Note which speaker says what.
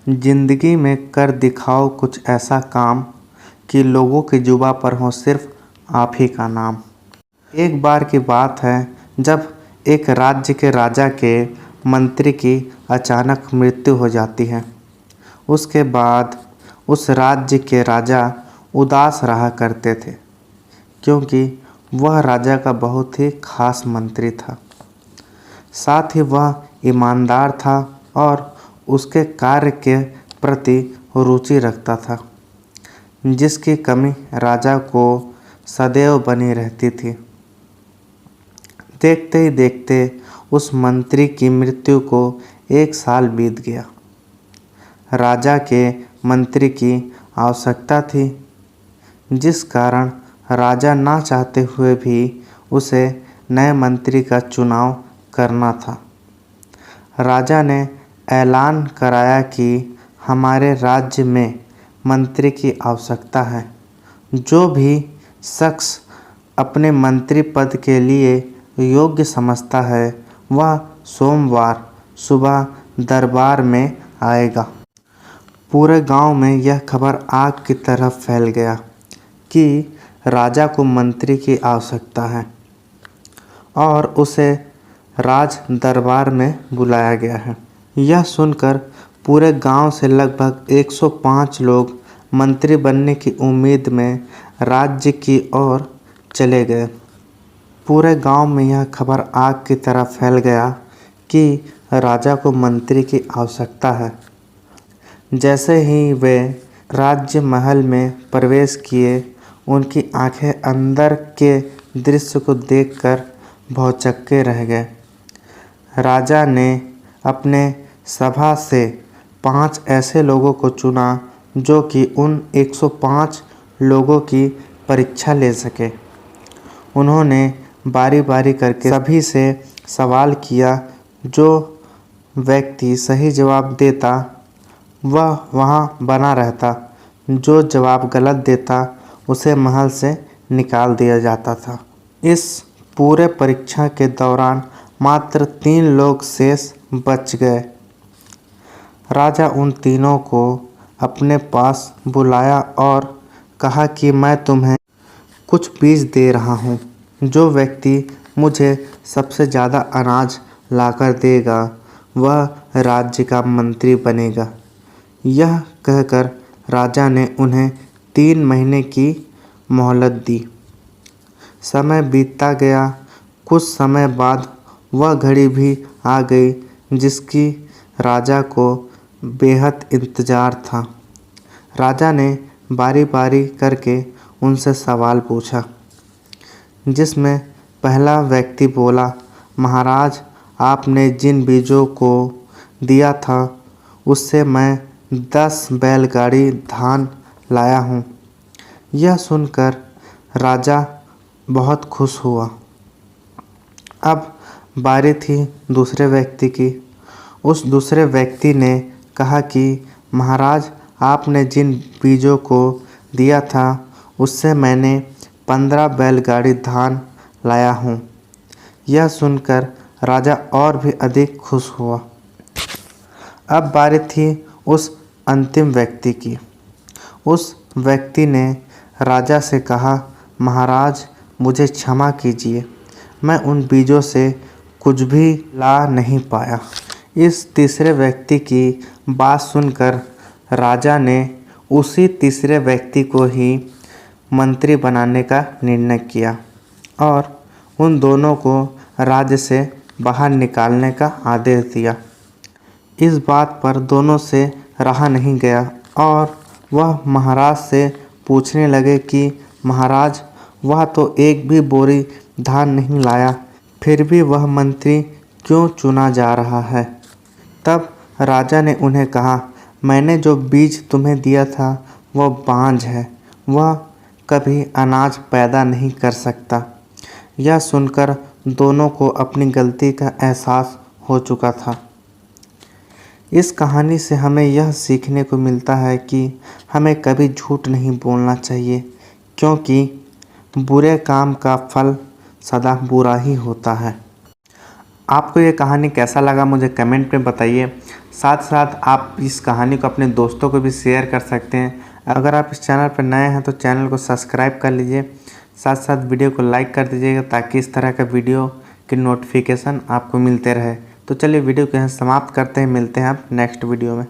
Speaker 1: जिंदगी में कर दिखाओ कुछ ऐसा काम कि लोगों की जुबां पर हो सिर्फ आप ही का नाम। एक बार की बात है जब एक राज्य के राजा के मंत्री की अचानक मृत्यु हो जाती है। उसके बाद उस राज्य के राजा उदास रहा करते थे, क्योंकि वह राजा का बहुत ही खास मंत्री था। साथ ही वह ईमानदार था और उसके कार्य के प्रति रुचि रखता था, जिसकी कमी राजा को सदैव बनी रहती थी। देखते ही देखते उस मंत्री की मृत्यु को 1 साल बीत गया। राजा के मंत्री की आवश्यकता थी, जिस कारण राजा ना चाहते हुए भी उसे नए मंत्री का चुनाव करना था। राजा ने ऐलान कराया कि हमारे राज्य में मंत्री की आवश्यकता है। जो भी शख्स अपने मंत्री पद के लिए योग्य समझता है, वह सोमवार सुबह दरबार में आएगा। पूरे गांव में यह खबर आग की तरह फैल गया कि राजा को मंत्री की आवश्यकता है और उसे राज दरबार में बुलाया गया है। यह सुनकर पूरे गांव से लगभग 105 लोग मंत्री बनने की उम्मीद में राज्य की ओर चले गए। पूरे गांव में यह खबर आग की तरह फैल गया कि राजा को मंत्री की आवश्यकता है। जैसे ही वे राज्य महल में प्रवेश किए, उनकी आंखें अंदर के दृश्य को देखकर भौचक्के रह गए। राजा ने अपने सभा से 5 ऐसे लोगों को चुना जो कि उन 105 लोगों की परीक्षा ले सके। उन्होंने बारी बारी करके सभी से सवाल किया। जो व्यक्ति सही जवाब देता वह वहाँ बना रहता, जो जवाब गलत देता उसे महल से निकाल दिया जाता था। इस पूरे परीक्षा के दौरान मात्र 3 लोग शेष बच गए। राजा उन तीनों को अपने पास बुलाया और कहा कि मैं तुम्हें कुछ बीज दे रहा हूँ। जो व्यक्ति मुझे सबसे ज़्यादा अनाज लाकर देगा, वह राज्य का मंत्री बनेगा। यह कहकर राजा ने उन्हें 3 महीने की मोहलत दी। समय बीतता गया। कुछ समय बाद वह घड़ी भी आ गई जिसकी राजा को बेहद इंतज़ार था। राजा ने बारी बारी करके उनसे सवाल पूछा, जिसमें पहला व्यक्ति बोला, महाराज, आपने जिन बीजों को दिया था उससे मैं 10 बैलगाड़ी धान लाया हूँ। यह सुनकर राजा बहुत खुश हुआ। अब बारी थी दूसरे व्यक्ति की। उस दूसरे व्यक्ति ने कहा कि महाराज, आपने जिन बीजों को दिया था उससे मैंने 15 बैलगाड़ी धान लाया हूँ। यह सुनकर राजा और भी अधिक खुश हुआ। अब बारी थी उस अंतिम व्यक्ति की। उस व्यक्ति ने राजा से कहा, महाराज, मुझे क्षमा कीजिए, मैं उन बीजों से कुछ भी ला नहीं पाया। इस तीसरे व्यक्ति की बात सुनकर राजा ने उसी तीसरे व्यक्ति को ही मंत्री बनाने का निर्णय किया और उन दोनों को राज्य से बाहर निकालने का आदेश दिया। इस बात पर दोनों से रहा नहीं गया और वह महाराज से पूछने लगे कि महाराज, वह तो एक भी बोरी धान नहीं लाया, फिर भी वह मंत्री क्यों चुना जा रहा है? तब राजा ने उन्हें कहा, मैंने जो बीज तुम्हें दिया था वह बांझ है, वह कभी अनाज पैदा नहीं कर सकता। यह सुनकर दोनों को अपनी गलती का एहसास हो चुका था। इस कहानी से हमें यह सीखने को मिलता है कि हमें कभी झूठ नहीं बोलना चाहिए, क्योंकि बुरे काम का फल सदा बुरा ही होता है। आपको ये कहानी कैसा लगा मुझे कमेंट में बताइए। साथ साथ आप इस कहानी को अपने दोस्तों को भी शेयर कर सकते हैं। अगर आप इस चैनल पर नए हैं तो चैनल को सब्सक्राइब कर लीजिए, साथ साथ वीडियो को लाइक कर दीजिएगा ताकि इस तरह का वीडियो के नोटिफिकेशन आपको मिलते रहे। तो चलिए वीडियो को यहाँ समाप्त करते हैं, मिलते हैं आप नेक्स्ट वीडियो में।